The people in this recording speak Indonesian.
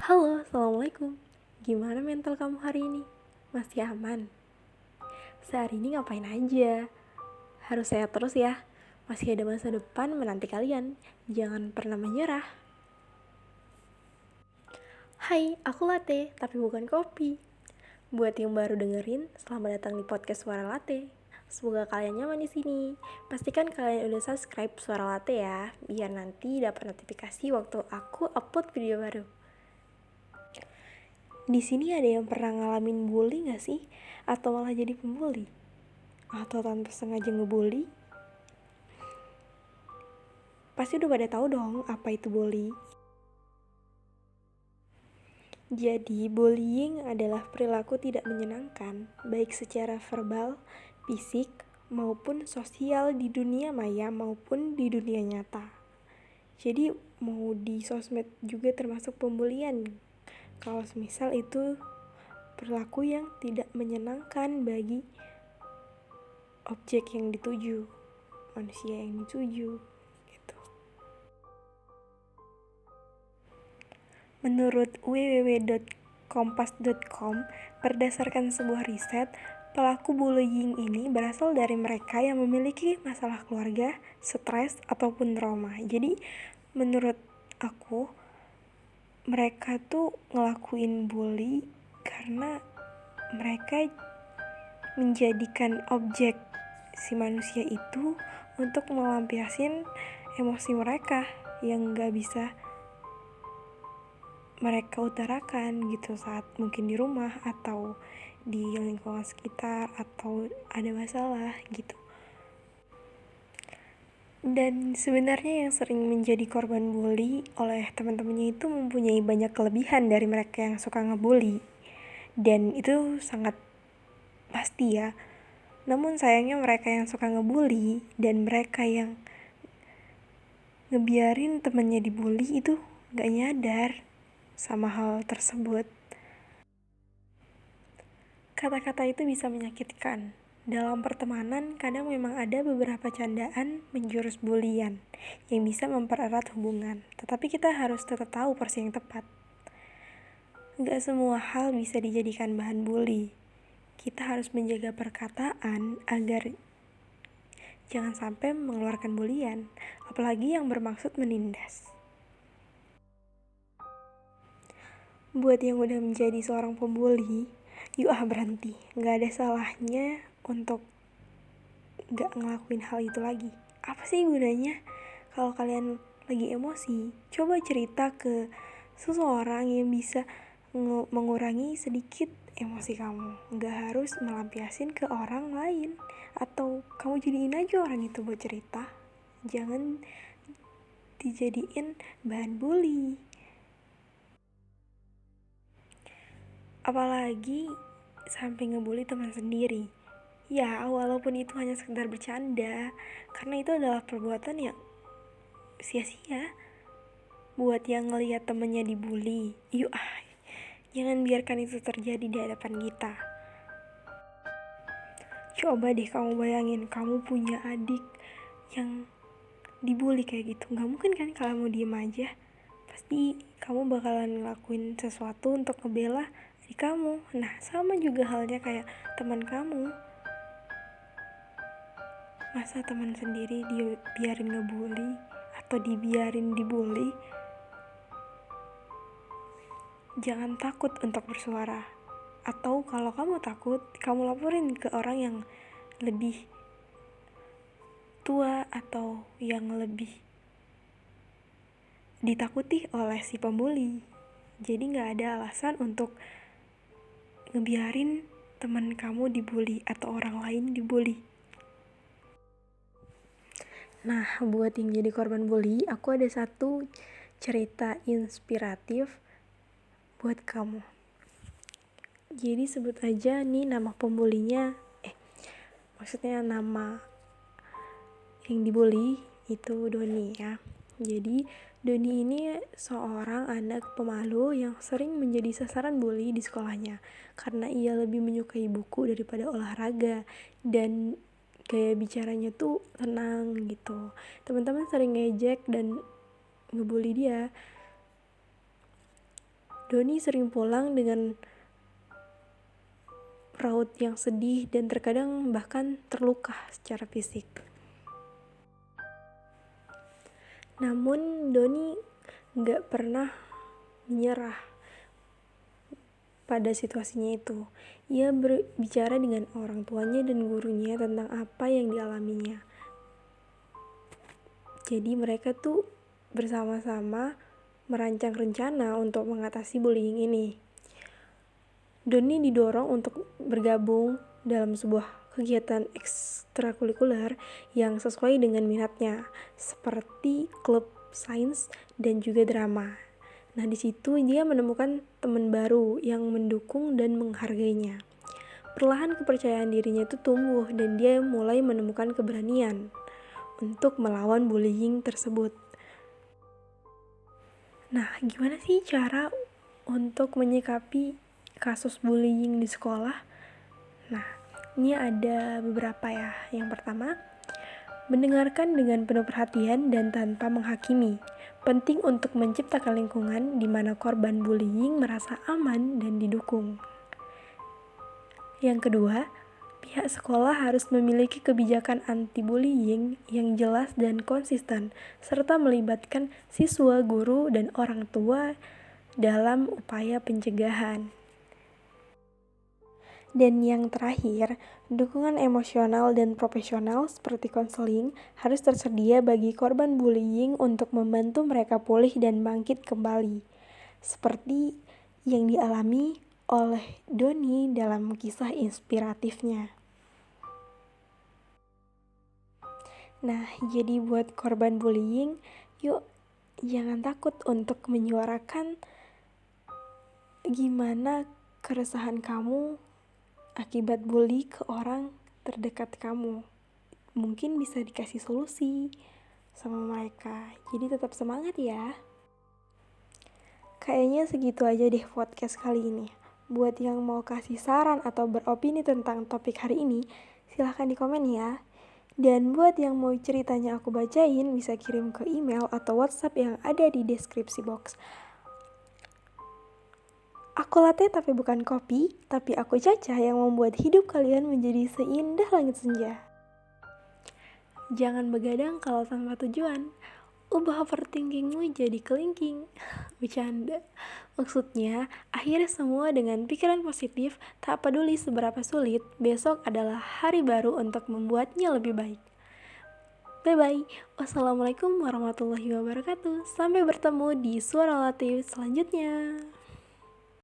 Halo, Assalamualaikum. Gimana mental kamu hari ini? Masih aman? Sehari ini ngapain aja? Harus sehat terus ya. Masih ada masa depan menanti kalian. Jangan pernah menyerah. Hai, aku latte, tapi bukan kopi. Buat yang baru dengerin, selamat datang di podcast Suara Latte. Semoga kalian nyaman di sini. Pastikan kalian udah subscribe Suara Latte ya, biar nanti dapat notifikasi waktu aku upload video baru. Di sini ada yang pernah ngalamin bully gak sih? Atau malah jadi pembuli? Atau tanpa sengaja ngebully? Pasti udah pada tahu dong apa itu bully. Jadi, bullying adalah perilaku tidak menyenangkan, baik secara verbal, fisik, maupun sosial di dunia maya maupun di dunia nyata. Jadi, mau di sosmed juga termasuk pembulian. Kalau semisal itu perilaku yang tidak menyenangkan bagi objek yang dituju, manusia yang dituju, gitu. Menurut www.kompas.com, berdasarkan sebuah riset, pelaku bullying ini berasal dari mereka yang memiliki masalah keluarga, stres, ataupun trauma. Jadi, menurut aku, mereka tuh ngelakuin bully karena mereka menjadikan objek si manusia itu untuk melampiaskan emosi mereka yang gak bisa mereka utarakan gitu saat mungkin di rumah atau di lingkungan sekitar atau ada masalah gitu. Dan sebenarnya yang sering menjadi korban bully oleh teman-temannya itu mempunyai banyak kelebihan dari mereka yang suka ngebully, dan itu sangat pasti ya. Namun sayangnya mereka yang suka ngebully dan mereka yang ngebiarin temannya dibully itu gak nyadar sama hal tersebut. Kata-kata itu bisa menyakitkan. Dalam pertemanan, kadang memang ada beberapa candaan menjurus bulian yang bisa mempererat hubungan. Tetapi kita harus tetap tahu porsi yang tepat. Gak semua hal bisa dijadikan bahan bully. Kita harus menjaga perkataan agar jangan sampai mengeluarkan bulian, apalagi yang bermaksud menindas. Buat yang udah menjadi seorang pembuli, yuk berhenti. Gak ada salahnya untuk gak ngelakuin hal itu lagi. Apa sih gunanya? Kalau kalian lagi emosi, coba cerita ke seseorang yang bisa mengurangi sedikit emosi kamu. Gak harus melampiasin ke orang lain. Atau kamu jadiin aja orang itu buat cerita. Jangan dijadiin bahan bully. Apalagi sampai ngebully teman sendiri. Ya, walaupun itu hanya sekedar bercanda, karena itu adalah perbuatan yang sia-sia. Buat yang ngelihat temennya dibully, yuk jangan biarkan itu terjadi di hadapan kita. Coba deh kamu bayangin, kamu punya adik yang dibully kayak gitu. Gak mungkin kan kalau mau diem aja. Pasti kamu bakalan ngelakuin sesuatu untuk ngebela adik kamu. Nah, sama juga halnya kayak teman kamu. Masa teman sendiri dibiarin ngebully atau dibiarin dibully? Jangan takut untuk bersuara. Atau kalau kamu takut, kamu laporin ke orang yang lebih tua atau yang lebih ditakuti oleh si pembuli. Jadi gak ada alasan untuk ngebiarin teman kamu dibully atau orang lain dibully. Nah, buat yang jadi korban bully, aku ada satu cerita inspiratif buat kamu. Jadi sebut aja nih nama pembulinya, maksudnya nama yang dibully itu Doni ya. Jadi Doni ini seorang anak pemalu yang sering menjadi sasaran bully di sekolahnya karena ia lebih menyukai buku daripada olahraga dan gaya bicaranya tuh tenang gitu. Teman-teman sering ngejek dan ngebully dia. Doni sering pulang dengan raut yang sedih dan terkadang bahkan terluka secara fisik. Namun Doni gak pernah menyerah pada situasinya itu. Ia berbicara dengan orang tuanya dan gurunya tentang apa yang dialaminya. Jadi mereka tuh bersama-sama merancang rencana untuk mengatasi bullying ini. Doni didorong untuk bergabung dalam sebuah kegiatan ekstrakurikuler yang sesuai dengan minatnya, seperti klub sains dan juga drama. Nah, di situ dia menemukan teman baru yang mendukung dan menghargainya. Perlahan kepercayaan dirinya itu tumbuh dan dia mulai menemukan keberanian untuk melawan bullying tersebut. Nah, gimana sih cara untuk menyikapi kasus bullying di sekolah? Nah, ini ada beberapa ya. Yang pertama, mendengarkan dengan penuh perhatian dan tanpa menghakimi. Penting untuk menciptakan lingkungan di mana korban bullying merasa aman dan didukung. Yang kedua, pihak sekolah harus memiliki kebijakan anti-bullying yang jelas dan konsisten, serta melibatkan siswa, guru, dan orang tua dalam upaya pencegahan. Dan yang terakhir, dukungan emosional dan profesional seperti konseling harus tersedia bagi korban bullying untuk membantu mereka pulih dan bangkit kembali. Seperti yang dialami oleh Doni dalam kisah inspiratifnya. Nah, jadi buat korban bullying, yuk jangan takut untuk menyuarakan gimana keresahan kamu akibat bully ke orang terdekat kamu. Mungkin bisa dikasih solusi sama mereka. Jadi tetap semangat ya. Kayaknya segitu aja deh podcast kali ini. Buat yang mau kasih saran atau beropini tentang topik hari ini, silahkan di komen ya. Dan buat yang mau ceritanya aku bacain, bisa kirim ke email atau WhatsApp yang ada di deskripsi box. Aku latte tapi bukan kopi, tapi aku Caca yang membuat hidup kalian menjadi seindah langit senja. Jangan begadang kalau tanpa tujuan. Ubah overthinkingmu jadi kelingking. Bercanda. Maksudnya, akhiri semua dengan pikiran positif, tak peduli seberapa sulit, besok adalah hari baru untuk membuatnya lebih baik. Bye-bye. Wassalamualaikum warahmatullahi wabarakatuh. Sampai bertemu di Suara Latte selanjutnya.